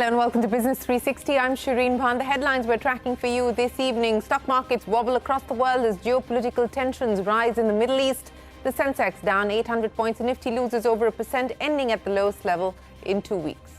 Hello and welcome to Business 360. I'm Shireen Bhan. The headlines we're tracking for you this evening. Stock markets wobble across the world as geopolitical tensions rise in the Middle East. The Sensex down 800 points. The Nifty loses over 1%, ending at the lowest level in 2 weeks.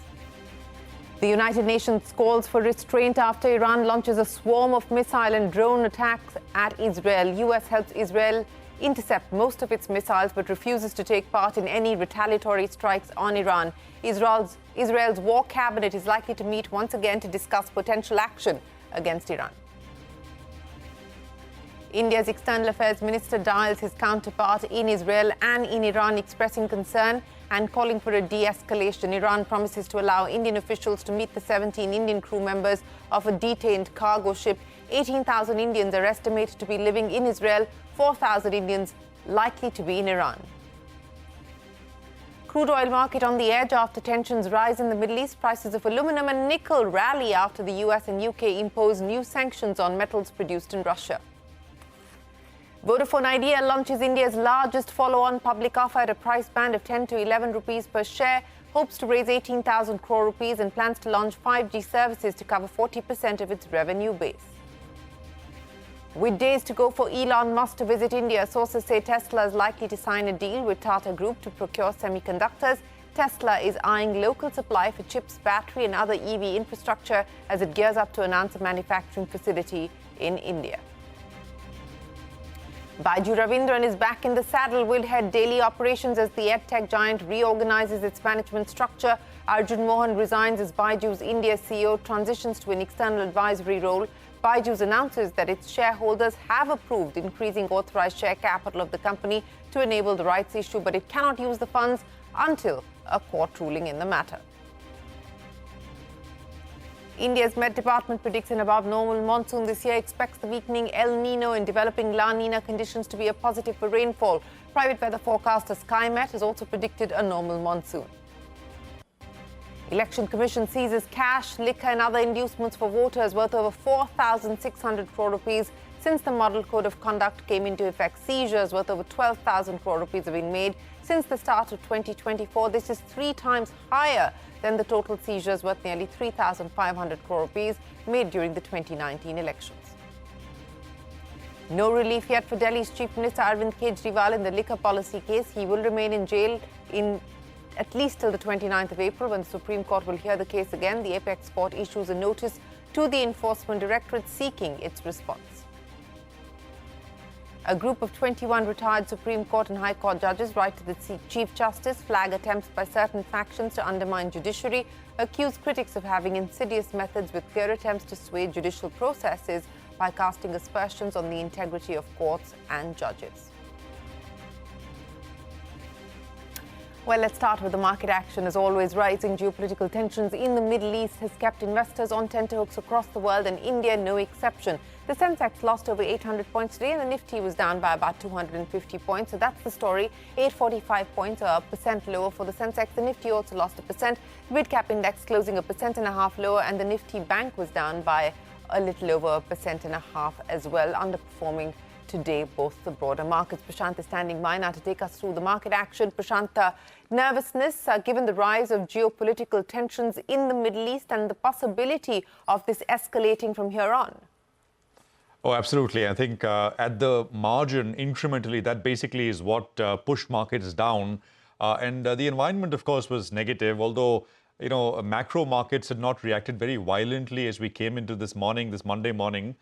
The United Nations calls for restraint after Iran launches a swarm of missile and drone attacks at Israel. US helps Israel intercept most of its missiles but refuses to take part in any retaliatory strikes on Iran. Israel's war cabinet is likely to meet once again to discuss potential action against Iran. India's External Affairs Minister dials his counterpart in Israel and in Iran, expressing concern and calling for a de-escalation. Iran promises to allow Indian officials to meet the 17 Indian crew members of a detained cargo ship. 18,000 Indians are estimated to be living in Israel, 4,000 Indians likely to be in Iran. Crude oil market on the edge after tensions rise in the Middle East. Prices of aluminum and nickel rally after the US and UK impose new sanctions on metals produced in Russia. VodafoneIdea launches India's largest follow-on public offer at a price band of 10 to 11 rupees per share, hopes to raise 18,000 crore rupees and plans to launch 5G services to cover 40% of its revenue base. With days to go for Elon Musk to visit India, sources say Tesla is likely to sign a deal with Tata Group to procure semiconductors. Tesla is eyeing local supply for chips, battery and other EV infrastructure as it gears up to announce a manufacturing facility in India. Byju is back in the saddle, will head daily operations as the edtech giant reorganizes its management structure. Arjun Mohan resigns as Byju's India CEO, transitions to an external advisory role. Byju's announces that its shareholders have approved increasing authorized share capital of the company to enable the rights issue, but it cannot use the funds until a court ruling in the matter. India's Met Department predicts an above-normal monsoon this year, expects the weakening El Nino and developing La Nina conditions to be a positive for rainfall. Private weather forecaster SkyMet has also predicted a normal monsoon. Election Commission seizes cash, liquor and other inducements for voters worth over 4,600 crore rupees since the Model Code of Conduct came into effect. Seizures worth over 12,000 crore rupees have been made since the start of 2024. This is 3 times higher than the total seizures worth nearly 3,500 crore rupees made during the 2019 elections. No relief yet for Delhi's Chief Minister Arvind Kejriwal in the liquor policy case. He will remain in jail at least till the 29th of April, when the Supreme Court will hear the case again. The apex court issues a notice to the Enforcement Directorate seeking its response. A group of 21 retired Supreme Court and High Court judges write to the Chief Justice, flag attempts by certain factions to undermine judiciary, accuse critics of having insidious methods with clear attempts to sway judicial processes by casting aspersions on the integrity of courts and judges. Well, let's start with the market action. As always, rising geopolitical tensions in the Middle East has kept investors on tenterhooks across the world, and India no exception. The Sensex lost over 800 points today, and the Nifty was down by about 250 points. So that's the story. 845 points, a percent lower for the Sensex. The Nifty also lost 1%. The mid-cap index closing 1.5% lower, and the Nifty Bank was down by a little over 1.5% as well, underperforming today both the broader markets. Prashant is standing by now to take us through the market action. Prashant, nervousness given the rise of geopolitical tensions in the Middle East and the possibility of this escalating from here on. Oh, absolutely. I think at the margin, incrementally, that basically is what pushed markets down. And the environment, of course, was negative, although macro markets had not reacted very violently as we came into this Monday morning,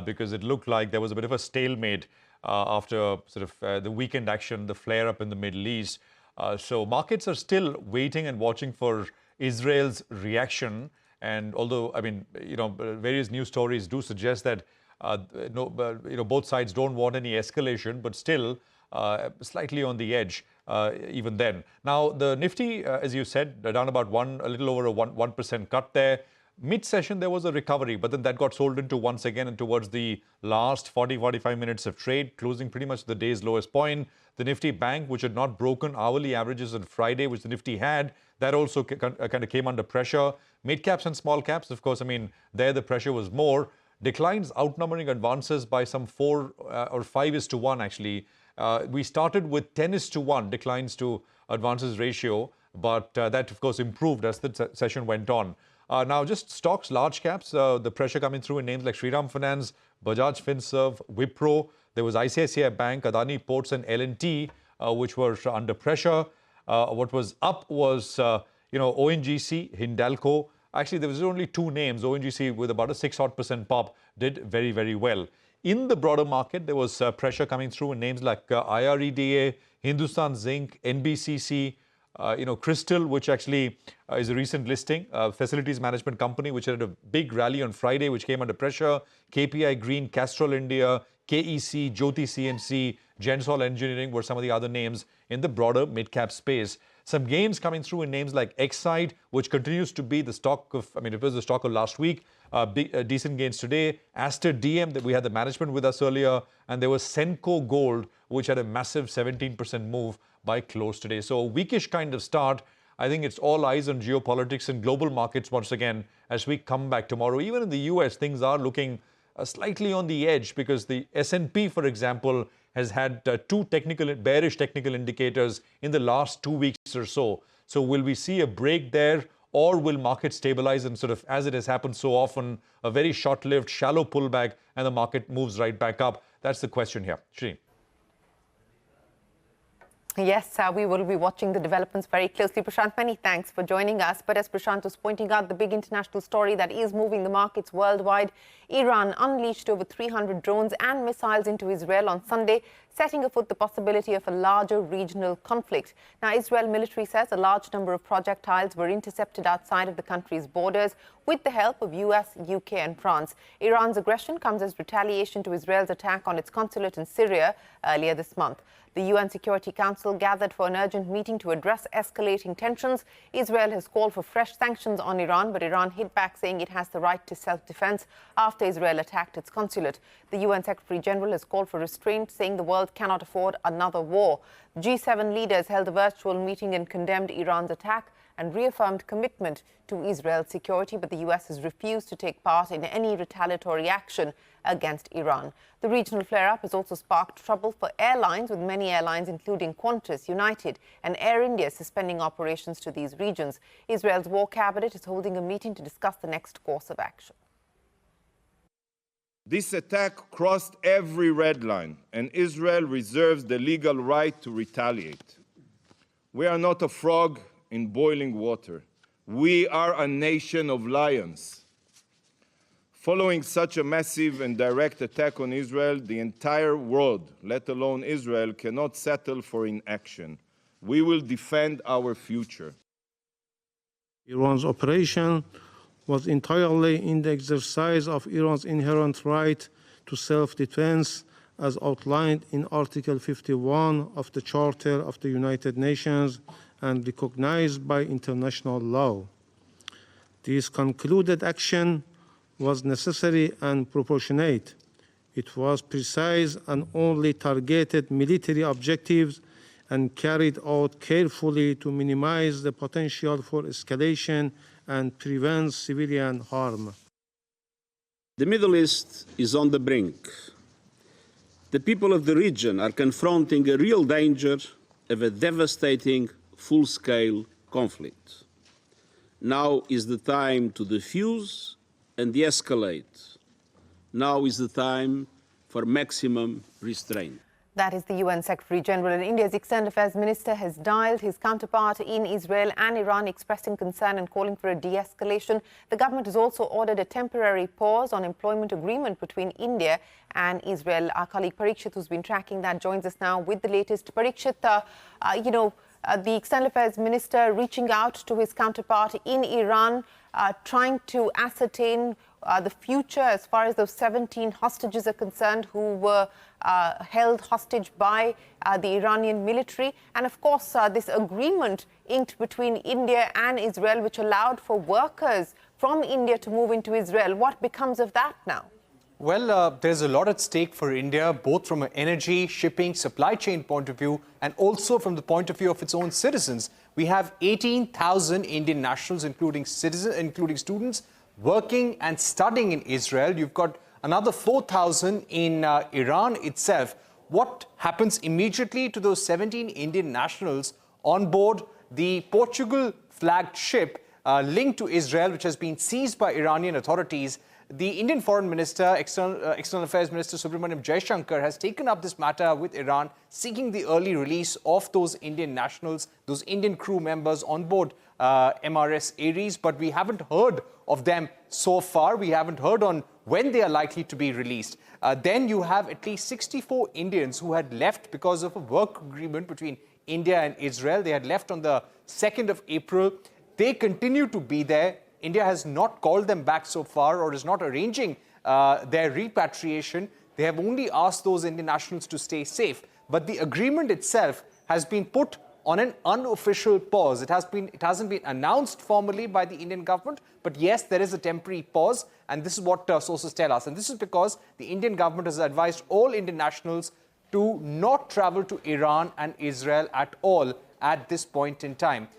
because it looked like there was a bit of a stalemate after sort of the weekend action, the flare-up in the Middle East. So markets are still waiting and watching for Israel's reaction. And although, various news stories do suggest that both sides don't want any escalation, but still slightly on the edge even then. Now, the Nifty, as you said, down about a little over a 1% cut there. Mid-session, there was a recovery, but then that got sold into once again, and towards the last 40-45 minutes of trade, closing pretty much the day's lowest point. The Nifty Bank, which had not broken hourly averages on Friday, which the Nifty had, that also kind of came under pressure. Mid-caps and small caps, of course, there the pressure was more. Declines outnumbering advances by some 4 or 5:1, actually. We started with 10:1 declines to advances ratio, but that, of course, improved as the session went on. Now, just stocks, large caps, the pressure coming through in names like Shriram Finance, Bajaj Finserv, Wipro. There was ICICI Bank, Adani Ports and L&T, which were under pressure. What was up was, ONGC, Hindalco. Actually, there was only two names. ONGC with about a 6% pop did very, very well. In the broader market, there was pressure coming through in names like IREDA, Hindustan Zinc, NBCC, Crystal, which actually is a recent listing, facilities management company, which had a big rally on Friday, which came under pressure. KPI Green, Castrol India, KEC, Jyoti CNC, Gensol Engineering were some of the other names in the broader mid-cap space. Some gains coming through in names like Exide, which continues to be the stock of, it was the stock of last week. Decent gains today. Aster DM, that we had the management with us earlier. And there was Senco Gold, which had a massive 17% move by close today. So a weakish kind of start. I think it's all eyes on geopolitics and global markets once again as we come back tomorrow. Even in the US, things are looking slightly on the edge because the S&P, for example, has had two bearish technical indicators in the last 2 weeks or so. So will we see a break there, or will markets stabilize and sort of, as it has happened so often, a very short-lived, shallow pullback and the market moves right back up? That's the question here. Shri. Yes, we will be watching the developments very closely. Prashant, many thanks for joining us. But as Prashant was pointing out, the big international story that is moving the markets worldwide, Iran unleashed over 300 drones and missiles into Israel on Sunday, setting afoot the possibility of a larger regional conflict. Now, Israel military says a large number of projectiles were intercepted outside of the country's borders with the help of US, UK and France. Iran's aggression comes as retaliation to Israel's attack on its consulate in Syria earlier this month. The UN Security Council gathered for an urgent meeting to address escalating tensions. Israel has called for fresh sanctions on Iran, but Iran hit back, saying it has the right to self-defense after Israel attacked its consulate. The UN Secretary General has called for restraint, saying the world cannot afford another war. G7 leaders held a virtual meeting and condemned Iran's attack and reaffirmed commitment to Israel's security, but the US has refused to take part in any retaliatory action against Iran. The regional flare-up has also sparked trouble for airlines, with many airlines, including Qantas, United and Air India, suspending operations to these regions. Israel's war cabinet is holding a meeting to discuss the next course of action. This attack crossed every red line, and Israel reserves the legal right to retaliate. We are not a frog in boiling water. We are a nation of lions. Following such a massive and direct attack on Israel, the entire world, let alone Israel, cannot settle for inaction. We will defend our future. Iran's operation was entirely in the exercise of Iran's inherent right to self-defense, as outlined in Article 51 of the Charter of the United Nations and recognized by international law. This concluded action was necessary and proportionate. It was precise and only targeted military objectives and carried out carefully to minimize the potential for escalation and prevent civilian harm. The Middle East is on the brink. The people of the region are confronting a real danger of a devastating full-scale conflict. Now is the time to defuse and de-escalate. Now is the time for maximum restraint. That is the UN Secretary General. And India's External Affairs Minister has dialed his counterpart in Israel and Iran, expressing concern and calling for a de-escalation. The government has also ordered a temporary pause on employment agreement between India and Israel. Our colleague Parikshit, who's been tracking that, joins us now with the latest. Parikshit, the External Affairs Minister reaching out to his counterpart in Iran, trying to ascertain the future as far as those 17 hostages are concerned who were held hostage by the Iranian military. And of course, this agreement inked between India and Israel, which allowed for workers from India to move into Israel. What becomes of that now? Well, there's a lot at stake for India, both from an energy, shipping, supply chain point of view, and also from the point of view of its own citizens. We have 18,000 Indian nationals, including students, working and studying in Israel. You've got another 4,000 in Iran itself. What happens immediately to those 17 Indian nationals on board the Portugal-flagged ship linked to Israel, which has been seized by Iranian authorities. The Indian Foreign Minister, External Affairs Minister Subramaniam Jaishankar, has taken up this matter with Iran, seeking the early release of those Indian nationals, those Indian crew members on board MRS Aries. But we haven't heard of them so far. We haven't heard on when they are likely to be released. Then you have at least 64 Indians who had left because of a work agreement between India and Israel. They had left on the 2nd of April. They continue to be there. India has not called them back so far, or is not arranging their repatriation. They have only asked those Indian nationals to stay safe. But the agreement itself has been put on an unofficial pause. It hasn't been announced formally by the Indian government, but yes, there is a temporary pause, and this is what sources tell us. And this is because the Indian government has advised all Indian nationals to not travel to Iran and Israel at all at this point in time.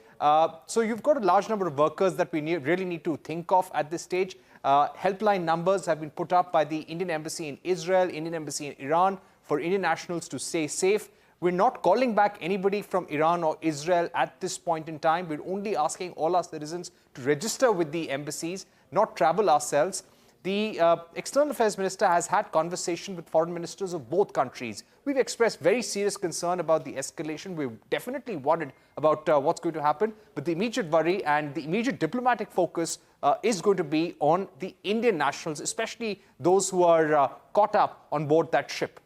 So you've got a large number of workers that we really need to think of at this stage. Helpline numbers have been put up by the Indian Embassy in Israel, Indian Embassy in Iran, for Indian nationals to stay safe. We're not calling back anybody from Iran or Israel at this point in time. We're only asking all our citizens to register with the embassies, not travel ourselves. The External Affairs Minister has had conversation with foreign ministers of both countries. We've expressed very serious concern about the escalation. We're definitely worried about what's going to happen. But the immediate worry and the immediate diplomatic focus is going to be on the Indian nationals, especially those who are caught up on board that ship.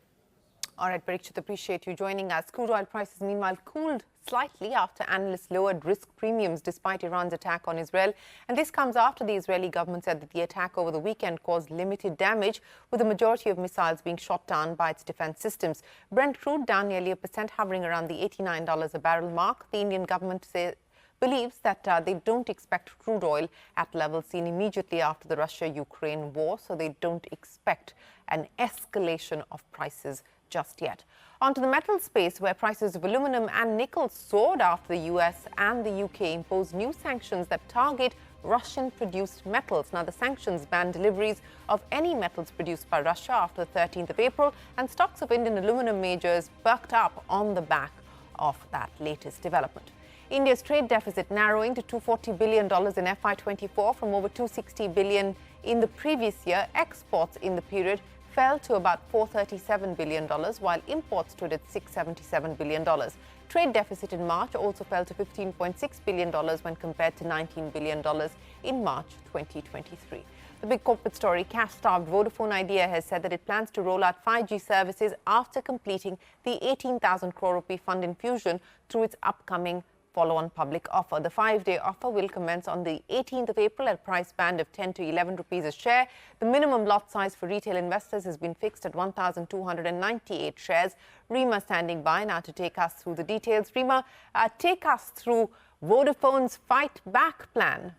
All right, Parikshit, appreciate you joining us. Crude oil prices, meanwhile, cooled slightly after analysts lowered risk premiums despite Iran's attack on Israel. And this comes after the Israeli government said that the attack over the weekend caused limited damage, with the majority of missiles being shot down by its defense systems. Brent crude down nearly 1%, hovering around the $89 a barrel mark. The Indian government believes that they don't expect crude oil at levels seen immediately after the Russia-Ukraine war, so they don't expect an escalation of prices just yet. Onto the metal space, where prices of aluminum and nickel soared after the US and the UK imposed new sanctions that target Russian-produced metals. Now, the sanctions ban deliveries of any metals produced by Russia after the 13th of April, and stocks of Indian aluminum majors perked up on the back of that latest development. India's trade deficit narrowing to $240 billion in FY24 from over $260 billion in the previous year. Exports in the period fell to about $437 billion, while imports stood at $677 billion. Trade deficit in March also fell to $15.6 billion when compared to $19 billion in March 2023. The big corporate story, cash-starved VodafoneIdea has said that it plans to roll out 5G services after completing the 18,000 crore rupee fund infusion through its upcoming follow-on public offer. The 5-day offer will commence on the 18th of April at a price band of 10 to 11 rupees a share. The minimum lot size for retail investors has been fixed at 1,298 shares. Rima standing by now to take us through the details. Rima, take us through Vodafone's fight back plan.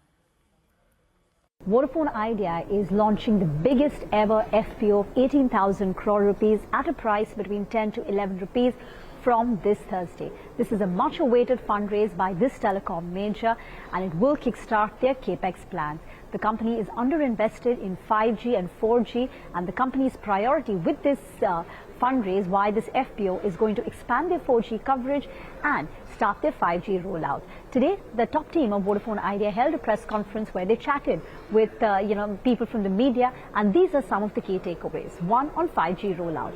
VodafoneIdea is launching the biggest ever FPO of 18,000 crore rupees at a price between 10 to 11 rupees from this Thursday. This is a much-awaited fundraise by this telecom major, and it will kickstart their capex plans. The company is underinvested in 5G and 4G, and the company's priority with this fundraise, why this FPO, is going to expand their 4G coverage and start their 5G rollout. Today, the top team of VodafoneIdea held a press conference where they chatted with people from the media, and these are some of the key takeaways. One, on 5G rollout.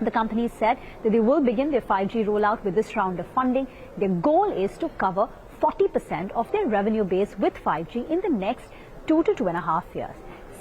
The company said that they will begin their 5G rollout with this round of funding. Their goal is to cover 40% of their revenue base with 5G in the next 2 to 2.5 years.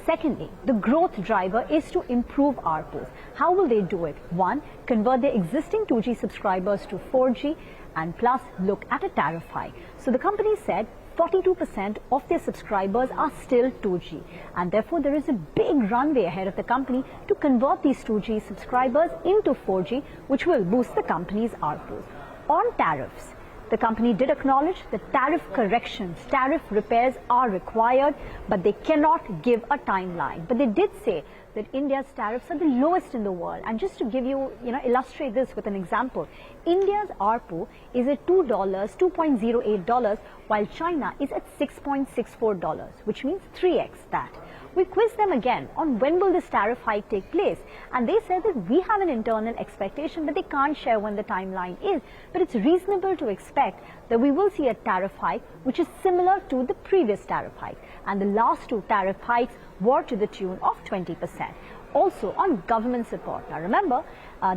Secondly, the growth driver is to improve ARPUs. How will they do it? One, convert their existing 2G subscribers to 4G, and plus look at a tariff hike. So the company said 42% of their subscribers are still 2G, and therefore there is a big runway ahead of the company to convert these 2G subscribers into 4G, which will boost the company's ARPUs. On tariffs, the company did acknowledge that tariff corrections, tariff repairs are required, but they cannot give a timeline. But they did say that India's tariffs are the lowest in the world. And just to give you, illustrate this with an example, India's ARPU is at $2.08, while China is at $6.64, which means 3x that. We quizzed them again on when will this tariff hike take place, and they said that we have an internal expectation, but they can't share when the timeline is. But it's reasonable to expect that we will see a tariff hike which is similar to the previous tariff hike, and the last two tariff hikes were to the tune of 20%. Also on government support. Now remember,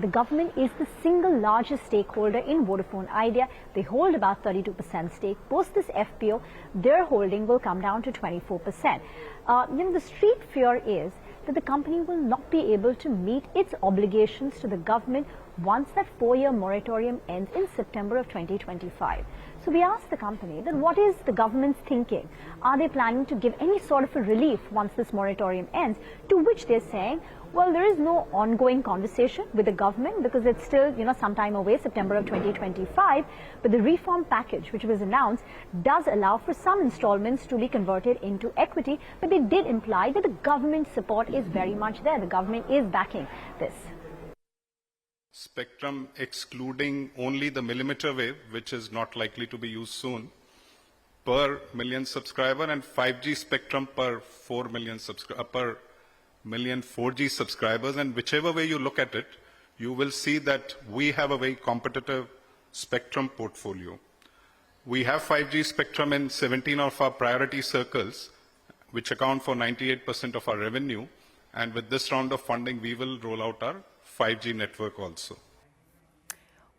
the government is the single largest stakeholder in VodafoneIdea. They hold about 32% stake. Post this FPO, their holding will come down to 24%. The street fear is that the company will not be able to meet its obligations to the government once that 4-year moratorium ends in September of 2025. So we asked the company that what is the government's thinking? Are they planning to give any sort of a relief once this moratorium ends? To which they're saying, well, there is no ongoing conversation with the government because it's still, some time away, September of 2025. But the reform package, which was announced, does allow for some installments to be converted into equity. But they did imply that the government support is very much there. The government is backing this. Spectrum excluding only the millimeter wave, which is not likely to be used soon, per million subscriber, and 5G spectrum per 4 million per million 4G subscribers. And whichever way you look at it, you will see that we have a very competitive spectrum portfolio. We have 5G spectrum in 17 of our priority circles, which account for 98% of our revenue. And with this round of funding, we will roll out our 5G network also.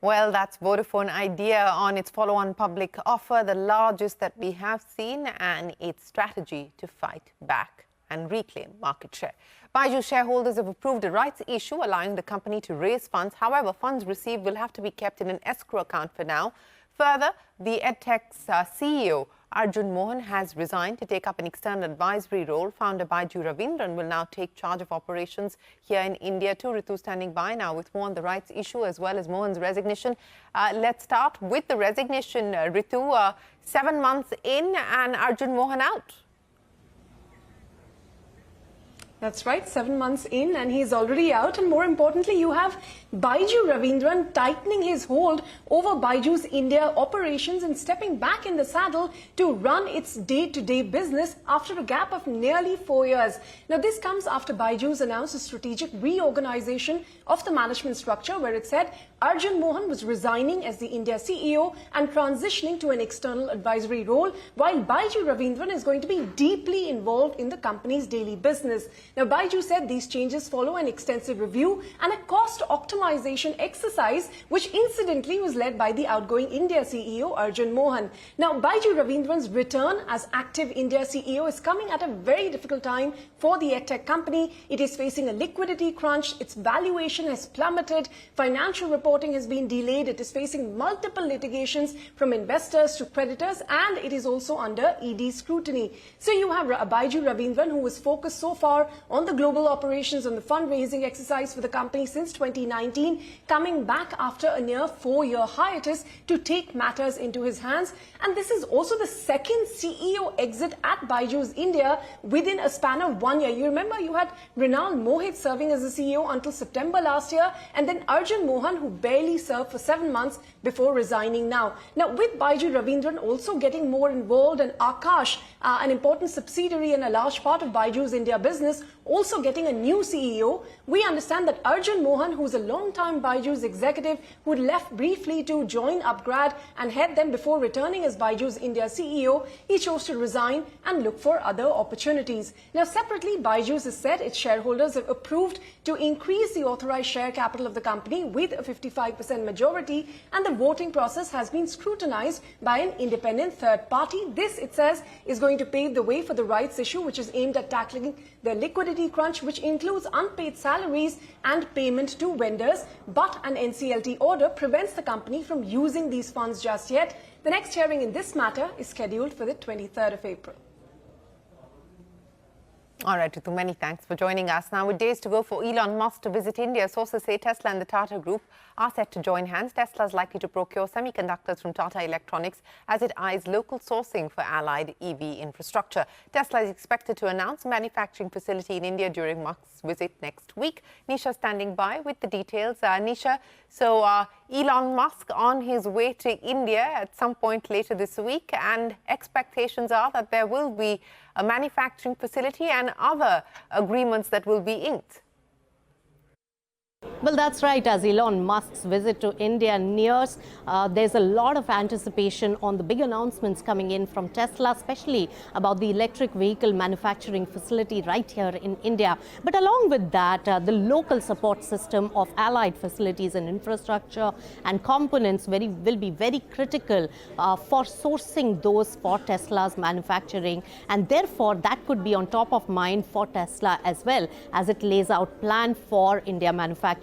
Well, that's VodafoneIdea on its follow-on public offer, the largest that we have seen, and its strategy to fight back and reclaim market share. Byju shareholders have approved a rights issue allowing the company to raise funds. However, funds received will have to be kept in an escrow account for now. Further, the EdTech's CEO Arjun Mohan has resigned to take up an external advisory role. Founder Byju Ravindran will now take charge of operations here in India too. Ritu standing by now with more on the rights issue as well as Mohan's resignation. Let's start with the resignation, Ritu. 7 months in and Arjun Mohan out. That's right, 7 months in and he's already out. And more importantly, you have Byju Ravindran tightening his hold over Byju's India operations and stepping back in the saddle to run its day-to-day business after a gap of nearly 4 years. Now, this comes after Byju's announced a strategic reorganization of the management structure where it said Arjun Mohan was resigning as the India CEO and transitioning to an external advisory role, while Byju Ravindran is going to be deeply involved in the company's daily business. Now, Byju said these changes follow an extensive review and a cost optimization exercise, which incidentally was led by the outgoing India CEO Arjun Mohan. Now, Byju Ravindran's return as active India CEO is coming at a very difficult time for the EdTech company. It is facing a liquidity crunch. Its valuation has plummeted. Financial reporting has been delayed. It is facing multiple litigations from investors to creditors, and it is also under ED scrutiny. So you have Byju Ravindran, who was focused so far on the global operations and the fundraising exercise for the company since 2019, coming back after a near 4-year hiatus to take matters into his hands. And this is also the second CEO exit at Byju's India within a span of 1 year. You remember you had Rinal Mohit serving as the CEO until September last year, and then Arjun Mohan, who barely served for 7 months before resigning now. Now, with Byju Ravindran also getting more involved and Akash, an important subsidiary and a large part of Byju's India business, also getting a new CEO, we understand that Arjun Mohan, who's a long-time Byju's executive who had left briefly to join Upgrad and head them before returning as Byju's India CEO, he chose to resign and look for other opportunities. Now, separately, Byju's has said its shareholders have approved to increase the authorized share capital of the company with a 55% majority, and the voting process has been scrutinized by an independent third party. This, it says, is going to pave the way for the rights issue, which is aimed at tackling the liquidity crunch, which includes unpaid salaries and payment to vendors. But an NCLT order prevents the company from using these funds just yet. The next hearing in this matter is scheduled for the 23rd of April. All right, Ritu, many thanks for joining us. Now, with days to go for Elon Musk to visit India, sources say Tesla and the Tata Group are set to join hands. Tesla is likely to procure semiconductors from Tata Electronics as it eyes local sourcing for allied EV infrastructure. Tesla is expected to announce a manufacturing facility in India during Musk's visit next week. Nisha standing by with the details. Nisha, so Elon Musk on his way to India at some point later this week, and expectations are that there will be a manufacturing facility and other agreements that will be inked. Well, that's right. As Elon Musk's visit to India nears, there's a lot of anticipation on the big announcements coming in from Tesla, especially about the electric vehicle manufacturing facility right here in India. But along with that, the local support system of allied facilities and infrastructure and components will be very critical for sourcing those for Tesla's manufacturing. And therefore, that could be on top of mind for Tesla as well as it lays out plan for India manufacturing.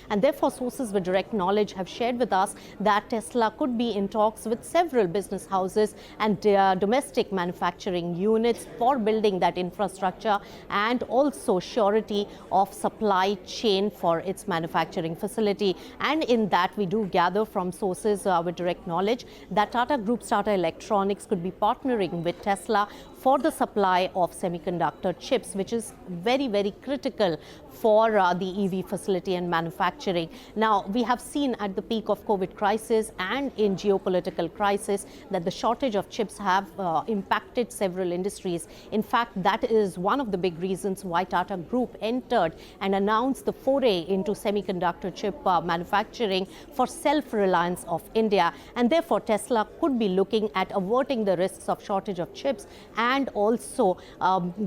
And therefore, sources with direct knowledge have shared with us that Tesla could be in talks with several business houses and domestic manufacturing units for building that infrastructure and also surety of supply chain for its manufacturing facility. And in that, we do gather from sources with direct knowledge that Tata Group's Tata Electronics could be partnering with Tesla for the supply of semiconductor chips, which is very, very critical for the EV facility and manufacturing. Now, we have seen at the peak of COVID crisis and in geopolitical crisis that the shortage of chips have impacted several industries. In fact, that is one of the big reasons why Tata Group entered and announced the foray into semiconductor chip manufacturing for self-reliance of India. And therefore, Tesla could be looking at averting the risks of shortage of chips and also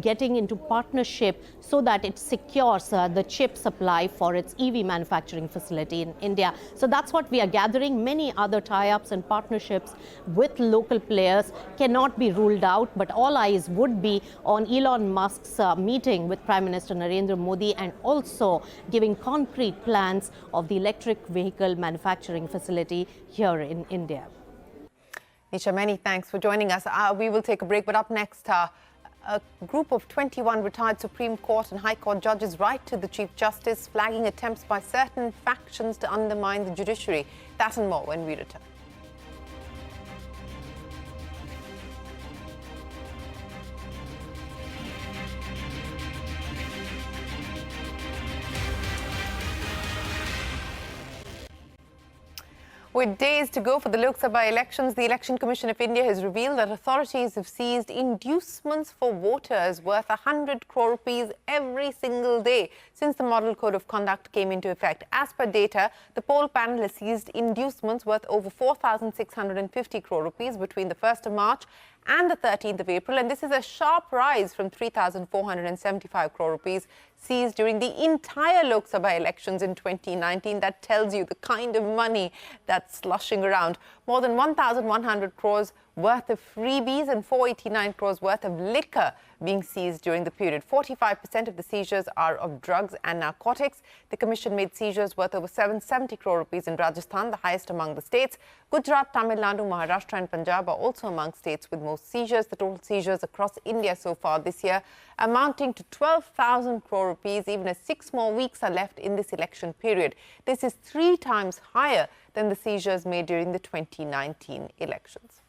getting into partnership so that it secures the chip supply for its EV manufacturing facility in India. So that's what we are gathering. Many other tie-ups and partnerships with local players cannot be ruled out, but all eyes would be on Elon Musk's meeting with Prime Minister Narendra Modi and also giving concrete plans of the electric vehicle manufacturing facility here in India. Nisha, many thanks for joining us. We will take a break, but up next, a group of 21 retired Supreme Court and High Court judges write to the Chief Justice, flagging attempts by certain factions to undermine the judiciary. That and more when we return. With days to go for the Lok Sabha elections, the Election Commission of India has revealed that authorities have seized inducements for voters worth 100 crore rupees every single day since the Model Code of Conduct came into effect. As per data, the poll panel has seized inducements worth over 4,650 crore rupees between the 1st of March and the 13th of April, and this is a sharp rise from 3,475 crore rupees seized during the entire Lok Sabha elections in 2019. That tells you the kind of money that's slushing around. More than 1,100 crores worth of freebies and 489 crores worth of liquor being seized during the period. 45% of the seizures are of drugs and narcotics. The Commission made seizures worth over 770 crore rupees in Rajasthan, the highest among the states. Gujarat, Tamil Nadu, Maharashtra and Punjab are also among states with most seizures. The total seizures across India so far this year amounting to 12,000 crore rupees, even as 6 more weeks are left in this election period. This is 3 times higher than the seizures made during the 2019 elections.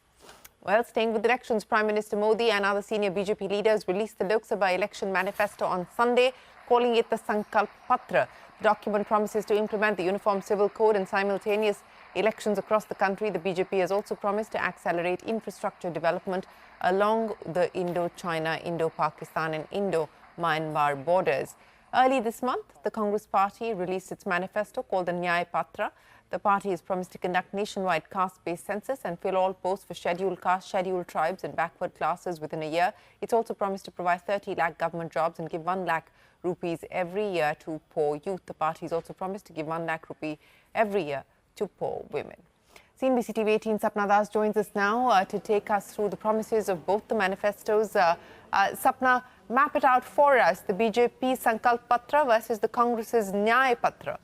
Well, staying with elections, Prime Minister Modi and other senior BJP leaders released the Lok Sabha election manifesto on Sunday, calling it the Sankalp Patra. The document promises to implement the Uniform Civil Code and simultaneous elections across the country. The BJP has also promised to accelerate infrastructure development along the Indo-China, Indo-Pakistan and Indo-Myanmar borders. Early this month, the Congress party released its manifesto called the Nyay Patra. The party has promised to conduct nationwide caste-based census and fill all posts for scheduled castes, scheduled tribes and backward classes within a year. It's also promised to provide 30 lakh government jobs and give 1 lakh rupees every year to poor youth. The party has also promised to give 1 lakh rupee every year to poor women. CNBC-TV18 Sapna Das joins us now to take us through the promises of both the manifestos. Sapna, map it out for us, the BJP Sankalp Patra versus the Congress's Nyay Patra.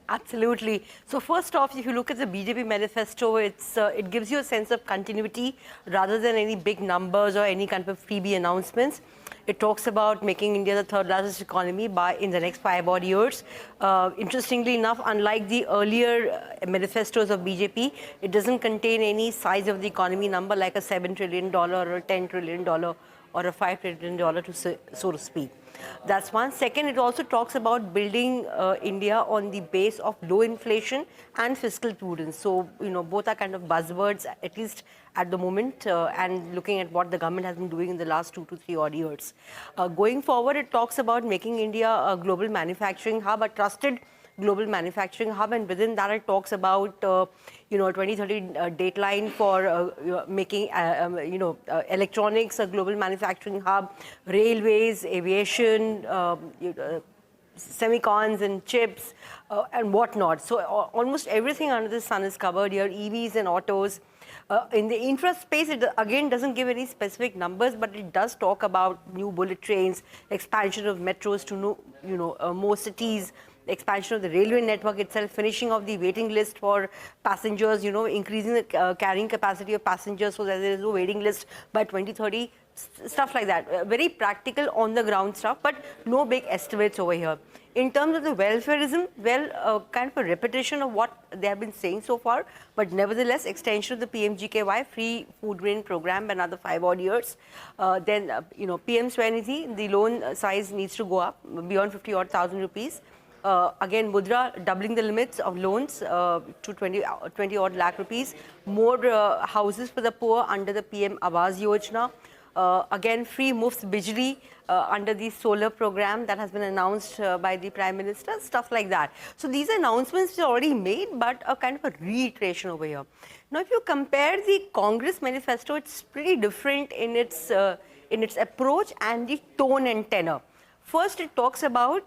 Absolutely. So first off, if you look at the BJP manifesto, it gives you a sense of continuity rather than any big numbers or any kind of freebie announcements. It talks about making India the 3rd largest economy in the next 5 odd years. Interestingly enough, unlike the earlier manifestos of BJP, it doesn't contain any size of the economy number like a $7 trillion or a $10 trillion or a $5 trillion, so to speak. That's one. Second, it also talks about building India on the base of low inflation and fiscal prudence. So, both are kind of buzzwords, at least at the moment, and looking at what the government has been doing in the last 2 to 3 odd years. Going forward, it talks about making India a global manufacturing hub, a trusted global manufacturing hub, and within that it talks about 2030 dateline for making electronics a global manufacturing hub, railways, aviation, semicons and chips and whatnot. So almost everything under the sun is covered here, EVs and autos. In the infra space, it again doesn't give any specific numbers, but it does talk about new bullet trains, expansion of metros to more cities, expansion of the railway network itself, finishing of the waiting list for passengers, increasing the carrying capacity of passengers so that there is no waiting list by 2030, stuff like that. Very practical, on the ground stuff, but no big estimates over here. In terms of the welfareism, kind of a repetition of what they have been saying so far, but nevertheless, extension of the PMGKY, free food grain program, by another 5 odd years. Then, PM Swanidhi, the loan size needs to go up beyond 50 odd thousand rupees. Again, Mudra, doubling the limits of loans to 20 odd lakh rupees. More houses for the poor under the PM Awas Yojana. Again, free Mufts Bijli under the solar program that has been announced by the Prime Minister, stuff like that. So these are announcements which are already made, but a kind of a reiteration over here. Now, if you compare the Congress manifesto, it's pretty different in its approach and the tone and tenor. First, it talks about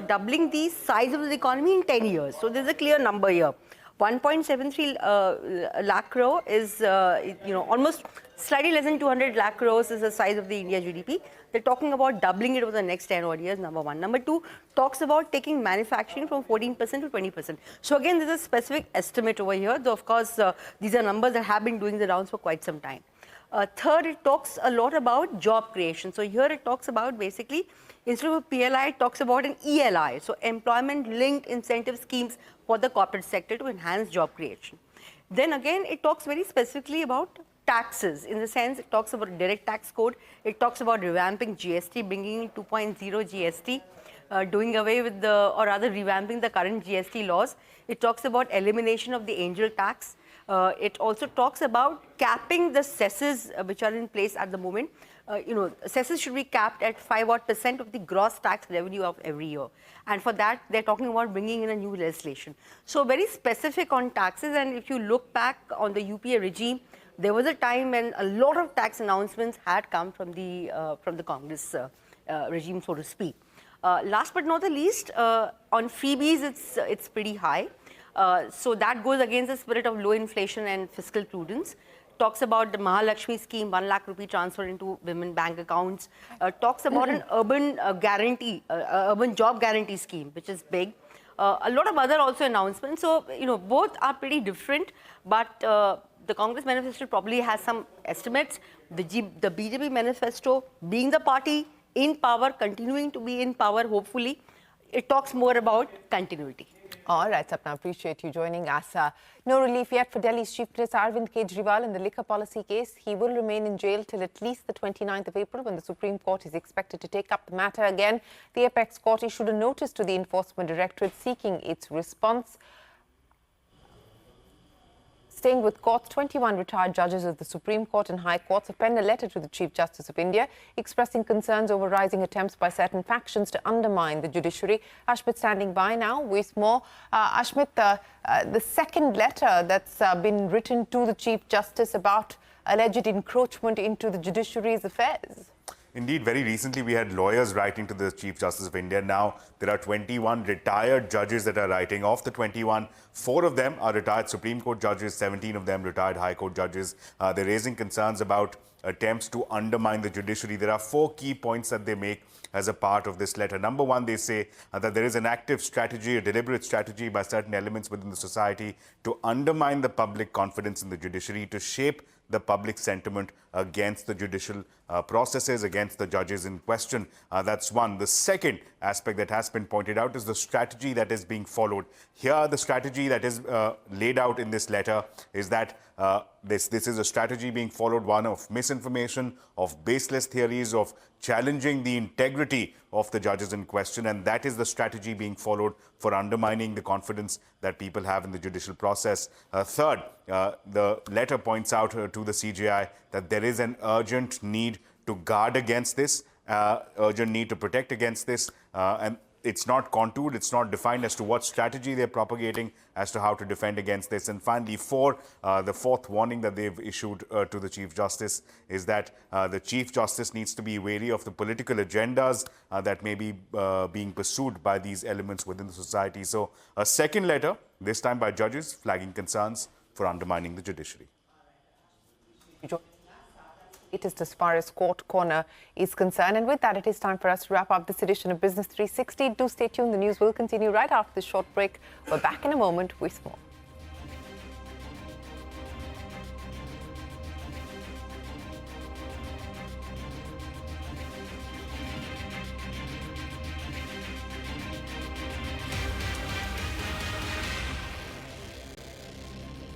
doubling the size of the economy in 10 years. So there's a clear number here. 1.73 lakh crore is, almost slightly less than 200 lakh crores is the size of the India GDP. They're talking about doubling it over the next 10 odd years, number one. Number two, talks about taking manufacturing from 14% to 20%. So again, there's a specific estimate over here, though of course, these are numbers that have been doing the rounds for quite some time. Third, it talks a lot about job creation. So here it talks about basically, instead of a PLI, it talks about an ELI, so employment-linked incentive schemes for the corporate sector to enhance job creation. Then again, it talks very specifically about taxes, in the sense it talks about direct tax code, it talks about revamping GST, bringing in 2.0 GST, doing away with or rather revamping the current GST laws. It talks about elimination of the angel tax. It also talks about capping the cesses which are in place at the moment. Cesses should be capped at 5% of the gross tax revenue of every year. And for that, they're talking about bringing in a new legislation. So very specific on taxes. And if you look back on the UPA regime, there was a time when a lot of tax announcements had come from the Congress regime, so to speak. Last but not the least, on freebies, it's pretty high. So that goes against the spirit of low inflation and fiscal prudence. Talks about the Mahalakshmi scheme, 1 lakh rupee transfer into women bank accounts. Talks about an urban urban job guarantee scheme, which is big. A lot of other also announcements. So, both are pretty different, but the Congress manifesto probably has some estimates. The BJP manifesto, being the party in power, continuing to be in power, hopefully, it talks more about continuity. All right, Sapna, appreciate you joining us. No relief yet for Delhi's Chief Minister Arvind Kejriwal in the liquor policy case. He will remain in jail till at least the 29th of April, when the Supreme Court is expected to take up the matter again. The apex court issued a notice to the Enforcement Directorate seeking its response. Staying with courts, 21 retired judges of the Supreme Court and High Courts have penned a letter to the Chief Justice of India expressing concerns over rising attempts by certain factions to undermine the judiciary. Ashmit standing by now with more. Ashmit, the second letter that's been written to the Chief Justice about alleged encroachment into the judiciary's affairs. Indeed, very recently we had lawyers writing to the Chief Justice of India. Now there are 21 retired judges that are writing. Of the 21, 4 of them are retired Supreme Court judges, 17 of them retired High Court judges. They're raising concerns about attempts to undermine the judiciary. There are 4 key points that they make as a part of this letter. Number one, they say that there is an active strategy, a deliberate strategy by certain elements within the society to undermine the public confidence in the judiciary, to shape the public sentiment against the judicial processes, against the judges in question. That's one. The second aspect that has been pointed out is the strategy that is being followed. Here, the strategy that is laid out in this letter is that This is a strategy being followed, one of misinformation, of baseless theories, of challenging the integrity of the judges in question, and that is the strategy being followed for undermining the confidence that people have in the judicial process. Third, the letter points out to the CJI that there is an urgent need to guard against this, urgent need to protect against this, and it's not contoured, it's not defined as to what strategy they're propagating as to how to defend against this. And finally, the fourth warning that they've issued to the Chief Justice is that the Chief Justice needs to be wary of the political agendas that may be being pursued by these elements within the society. So a second letter, this time by judges, flagging concerns for undermining the judiciary. Latest as far as Court Corner is concerned. And with that, it is time for us to wrap up this edition of Business 360. Do stay tuned. The news will continue right after this short break. We're back in a moment with more.